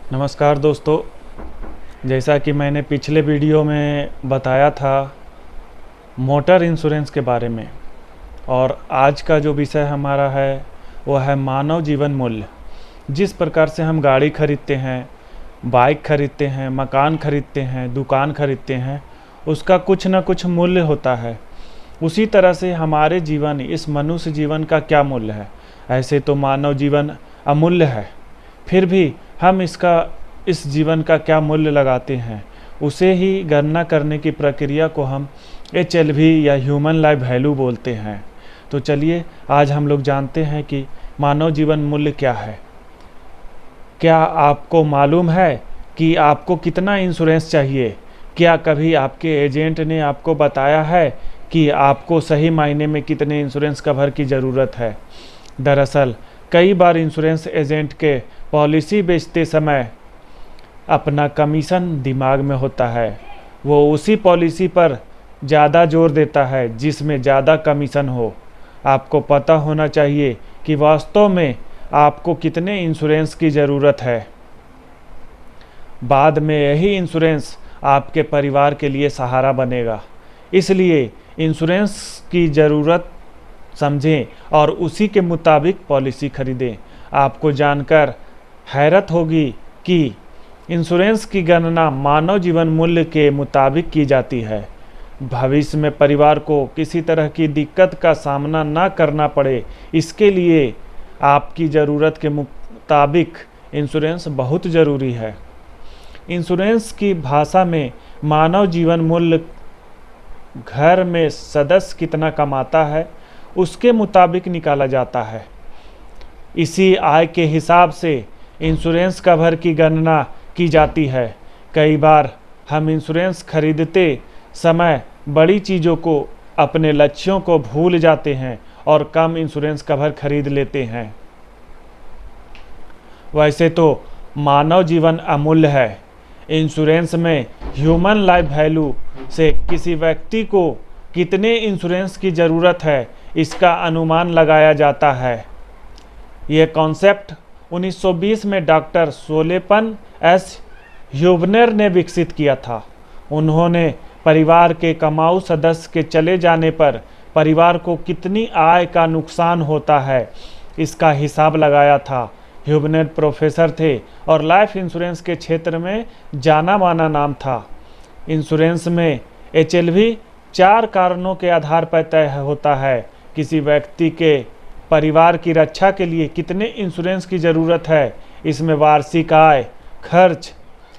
नमस्कार दोस्तों। जैसा कि मैंने पिछले वीडियो में बताया था मोटर इंश्योरेंस के बारे में, और आज का जो विषय हमारा है वो है मानव जीवन मूल्य। जिस प्रकार से हम गाड़ी खरीदते हैं, बाइक खरीदते हैं, मकान खरीदते हैं, दुकान खरीदते हैं, उसका कुछ ना कुछ मूल्य होता है। उसी तरह से हमारे जीवन, इस मनुष्य जीवन का क्या मूल्य है। ऐसे तो मानव जीवन अमूल्य है, फिर भी हम इस जीवन का क्या मूल्य लगाते हैं, उसे ही गणना करने की प्रक्रिया को हम HLV या ह्यूमन लाइफ वैल्यू बोलते हैं। तो चलिए आज हम लोग जानते हैं कि मानव जीवन मूल्य क्या है। क्या आपको मालूम है कि आपको कितना इंश्योरेंस चाहिए? क्या कभी आपके एजेंट ने आपको बताया है कि आपको सही मायने में कितने इंश्योरेंस कवर की ज़रूरत है? दरअसल कई बार इंश्योरेंस एजेंट के पॉलिसी बेचते समय अपना कमीशन दिमाग में होता है। वो उसी पॉलिसी पर ज़्यादा जोर देता है जिसमें ज़्यादा कमीशन हो। आपको पता होना चाहिए कि वास्तव में आपको कितने इंश्योरेंस की ज़रूरत है। बाद में यही इंश्योरेंस आपके परिवार के लिए सहारा बनेगा। इसलिए इंश्योरेंस की ज़रूरत समझें और उसी के मुताबिक पॉलिसी खरीदें। आपको जानकर हैरत होगी कि इंश्योरेंस की गणना मानव जीवन मूल्य के मुताबिक की जाती है। भविष्य में परिवार को किसी तरह की दिक्कत का सामना न करना पड़े, इसके लिए आपकी ज़रूरत के मुताबिक इंश्योरेंस बहुत ज़रूरी है। इंश्योरेंस की भाषा में मानव जीवन मूल्य घर में सदस्य कितना कमाता है उसके मुताबिक निकाला जाता है। इसी आय के हिसाब से इंश्योरेंस कवर की गणना की जाती है। कई बार हम इंश्योरेंस खरीदते समय बड़ी चीज़ों को, अपने लक्ष्यों को भूल जाते हैं और कम इंश्योरेंस कवर खरीद लेते हैं। वैसे तो मानव जीवन अमूल्य है। इंश्योरेंस में ह्यूमन लाइफ वैल्यू से किसी व्यक्ति को कितने इंश्योरेंस की ज़रूरत है इसका अनुमान लगाया जाता है। यह कॉन्सेप्ट 1920 में डॉक्टर सोलेपन एस ह्यूबनर ने विकसित किया था। उन्होंने परिवार के कमाऊ सदस्य के चले जाने पर परिवार को कितनी आय का नुकसान होता है इसका हिसाब लगाया था। ह्यूबनर प्रोफेसर थे और लाइफ इंश्योरेंस के क्षेत्र में जाना माना नाम था। इंश्योरेंस में HLV 4 कारणों के आधार पर तय होता है। किसी व्यक्ति के परिवार की रक्षा के लिए कितने इंश्योरेंस की ज़रूरत है, इसमें वार्षिक आय, खर्च,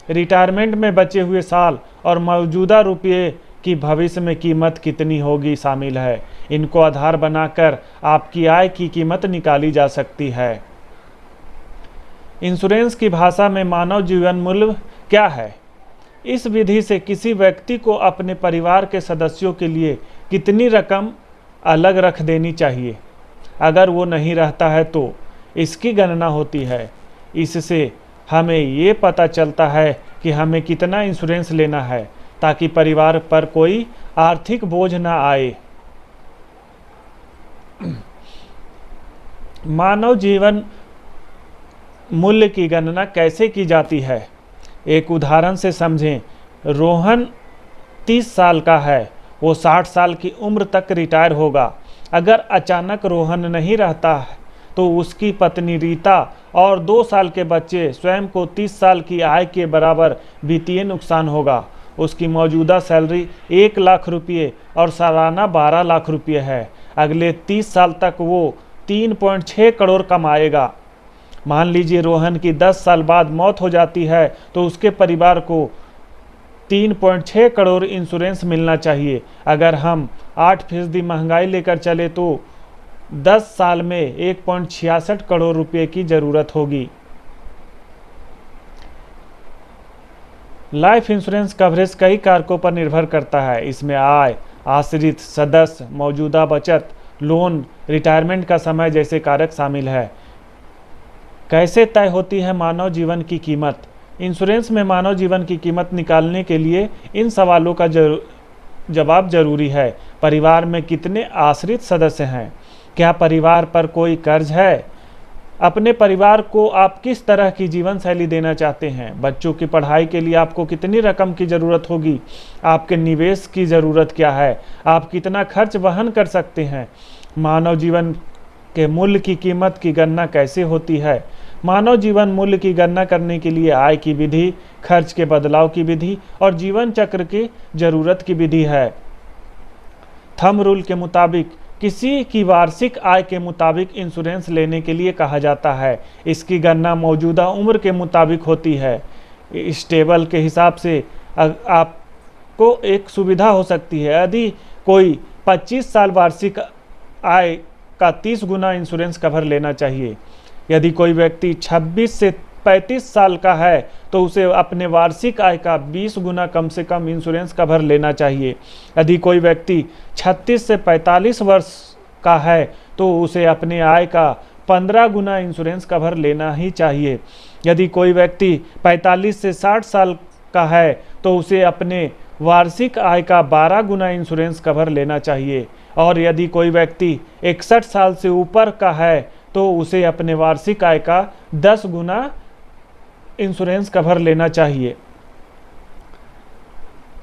रिटायरमेंट में बचे हुए साल और मौजूदा रुपये की भविष्य में कीमत कितनी होगी शामिल है। इनको आधार बनाकर आपकी आय की कीमत निकाली जा सकती है। इंश्योरेंस की भाषा में मानव जीवन मूल्य क्या है? इस विधि से किसी व्यक्ति को अपने परिवार के सदस्यों के लिए कितनी रकम अलग रख देनी चाहिए, अगर वो नहीं रहता है तो इसकी गणना होती है। इससे हमें ये पता चलता है कि हमें कितना इंश्योरेंस लेना है ताकि परिवार पर कोई आर्थिक बोझ ना आए। मानव जीवन मूल्य की गणना कैसे की जाती है, एक उदाहरण से समझें। रोहन 30 साल का है, वो 60 साल की उम्र तक रिटायर होगा। अगर अचानक रोहन नहीं रहता है तो उसकी पत्नी रीता और 2 साल के बच्चे स्वयं को 30 साल की आय के बराबर वित्तीय नुकसान होगा। उसकी मौजूदा सैलरी 1 लाख रुपये और सालाना 12 लाख रुपये है। अगले 30 साल तक वो 3.6 करोड़ कमाएगा। मान लीजिए रोहन की 10 साल बाद मौत हो जाती है तो उसके परिवार को 3.6 करोड़ इंश्योरेंस मिलना चाहिए। अगर हम 8% महंगाई लेकर चले तो 10 साल में 1.66 करोड़ रुपए की ज़रूरत होगी। लाइफ इंश्योरेंस कवरेज कई कारकों पर निर्भर करता है। इसमें आय, आश्रित सदस्य, मौजूदा बचत, लोन, रिटायरमेंट का समय जैसे कारक शामिल है। कैसे तय होती है मानव जीवन की कीमत? इंश्योरेंस में मानव जीवन की कीमत निकालने के लिए इन सवालों का जवाब जरूरी है। परिवार में कितने आश्रित सदस्य हैं? क्या परिवार पर कोई कर्ज है? अपने परिवार को आप किस तरह की जीवन शैली देना चाहते हैं, बच्चों की पढ़ाई के लिए आपको कितनी रकम की ज़रूरत होगी, आपके निवेश की ज़रूरत क्या है, आप कितना खर्च वहन कर सकते हैं, मानव जीवन के मूल्य की कीमत की गणना कैसे होती है। मानव जीवन मूल्य की गणना करने के लिए आय की विधि, खर्च के बदलाव की विधि और जीवन चक्र की जरूरत की विधि है। थंब रूल के मुताबिक किसी की वार्षिक आय के मुताबिक इंश्योरेंस लेने के लिए कहा जाता है। इसकी गणना मौजूदा उम्र के मुताबिक होती है। इस टेबल के हिसाब से आपको एक सुविधा हो सकती है। यदि कोई 25 साल वार्षिक आय का 30 गुना इंश्योरेंस कवर लेना चाहिए। यदि कोई व्यक्ति 26 से 35 साल का है तो उसे अपने वार्षिक आय का 20 गुना कम से कम इंश्योरेंस कवर लेना चाहिए। यदि कोई व्यक्ति 36 से 45 वर्ष का है तो उसे अपने आय का 15 गुना इंश्योरेंस कवर लेना ही चाहिए। यदि कोई व्यक्ति 45 से 60 साल का है तो उसे अपने वार्षिक आय का 12 गुना इंश्योरेंस कवर लेना चाहिए। और यदि कोई व्यक्ति 61 साल से ऊपर का है तो उसे अपने वार्षिक आय का 10 गुना इंश्योरेंस कवर लेना चाहिए।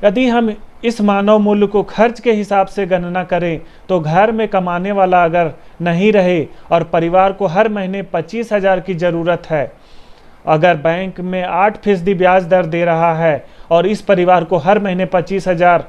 यदि हम इस मानव मूल्य को खर्च के हिसाब से गणना करें तो घर में कमाने वाला अगर नहीं रहे और परिवार को हर महीने 25,000 की ज़रूरत है, अगर बैंक में 8% ब्याज दर दे रहा है और इस परिवार को हर महीने 25,000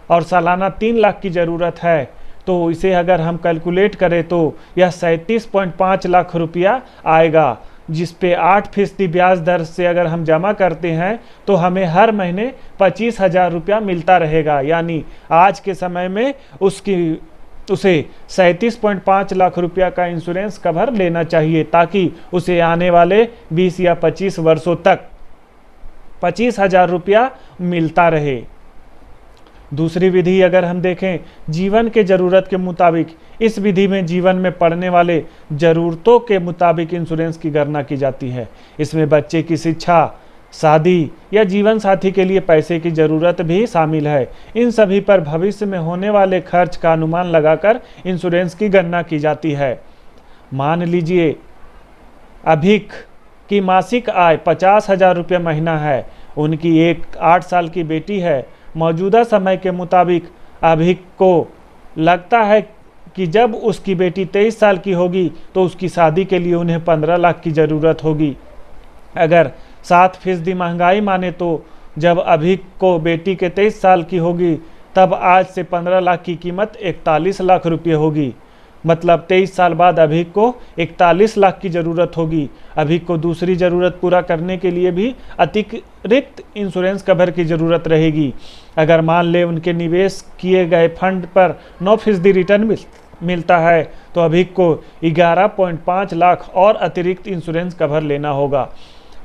और सालाना 3 लाख की ज़रूरत है, तो इसे अगर हम कैलकुलेट करें तो यह 37.5 लाख रुपया आएगा, जिस पे 8% ब्याज दर से अगर हम जमा करते हैं तो हमें हर महीने 25,000 रुपया मिलता रहेगा। यानी आज के समय में उसे 37.5 लाख रुपया का इंश्योरेंस कवर लेना चाहिए, ताकि उसे आने वाले 20 या 25 वर्षों तक 25,000 रुपया मिलता रहे। दूसरी विधि अगर हम देखें जीवन के ज़रूरत के मुताबिक, इस विधि में जीवन में पड़ने वाले ज़रूरतों के मुताबिक इंश्योरेंस की गणना की जाती है। इसमें बच्चे की शिक्षा, शादी या जीवन साथी के लिए पैसे की ज़रूरत भी शामिल है। इन सभी पर भविष्य में होने वाले खर्च का अनुमान लगाकर इंश्योरेंस की गणना की जाती है। मान लीजिए अभिक की मासिक आय 50,000 रुपये महीना है, उनकी एक 8 साल की बेटी है। मौजूदा समय के मुताबिक अभिक को लगता है कि जब उसकी बेटी 23 साल की होगी तो उसकी शादी के लिए उन्हें 15 लाख की ज़रूरत होगी। अगर 7% महंगाई माने तो जब अभिक को बेटी के 23 साल की होगी तब आज से 15 लाख की कीमत 41 लाख रुपये होगी। मतलब 23 साल बाद अभिक को 41 लाख की ज़रूरत होगी। अभिक को दूसरी ज़रूरत पूरा करने के लिए भी अतिरिक्त इंश्योरेंस कवर की ज़रूरत रहेगी। अगर मान ले उनके निवेश किए गए फंड पर 9% रिटर्न मिलता है तो अभिक को 11.5 लाख और अतिरिक्त इंश्योरेंस कवर लेना होगा।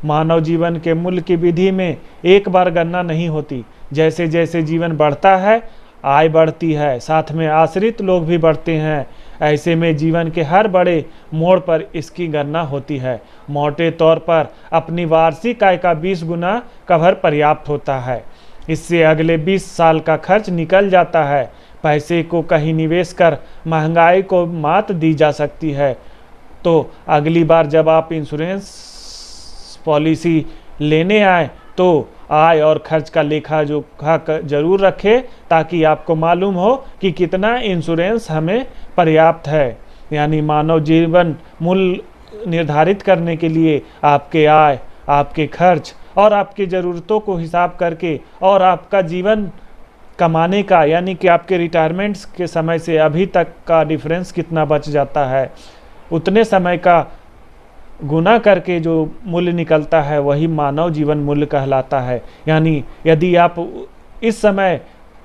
मानव जीवन के मूल्य की विधि में एक बार गणना नहीं होती। जैसे जैसे जीवन बढ़ता है आय बढ़ती है, साथ में आश्रित लोग भी बढ़ते हैं। ऐसे में जीवन के हर बड़े मोड़ पर इसकी गणना होती है। मोटे तौर पर अपनी वार्षिक आय का 20 गुना कवर पर्याप्त होता है। इससे अगले 20 साल का खर्च निकल जाता है। पैसे को कहीं निवेश कर महंगाई को मात दी जा सकती है। तो अगली बार जब आप इंश्योरेंस पॉलिसी लेने आए तो आय और खर्च का लेखा जोखा जरूर रखें, ताकि आपको मालूम हो कि कितना इंश्योरेंस हमें पर्याप्त है। यानी मानव जीवन मूल्य निर्धारित करने के लिए आपके आय, आपके खर्च और आपकी ज़रूरतों को हिसाब करके और आपका जीवन कमाने का यानी कि आपके रिटायरमेंट्स के समय से अभी तक का डिफरेंस कितना बच जाता है, उतने समय का गुना करके जो मूल्य निकलता है वही मानव जीवन मूल्य कहलाता है। यानी यदि आप इस समय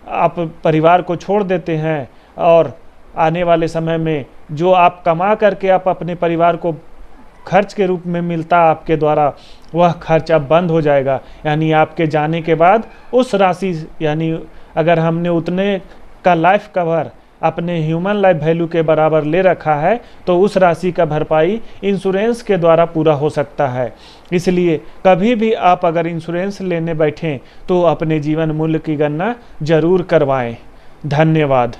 आप परिवार को छोड़ देते हैं और आने वाले समय में जो आप कमा करके आप अपने परिवार को खर्च के रूप में मिलता आपके द्वारा, वह खर्च अब बंद हो जाएगा। यानी आपके जाने के बाद उस राशि, यानी अगर हमने उतने का लाइफ कवर अपने ह्यूमन लाइफ वैल्यू के बराबर ले रखा है तो उस राशि का भरपाई इंश्योरेंस के द्वारा पूरा हो सकता है। इसलिए कभी भी आप अगर इंश्योरेंस लेने बैठें तो अपने जीवन मूल्य की गणना जरूर करवाएं। धन्यवाद।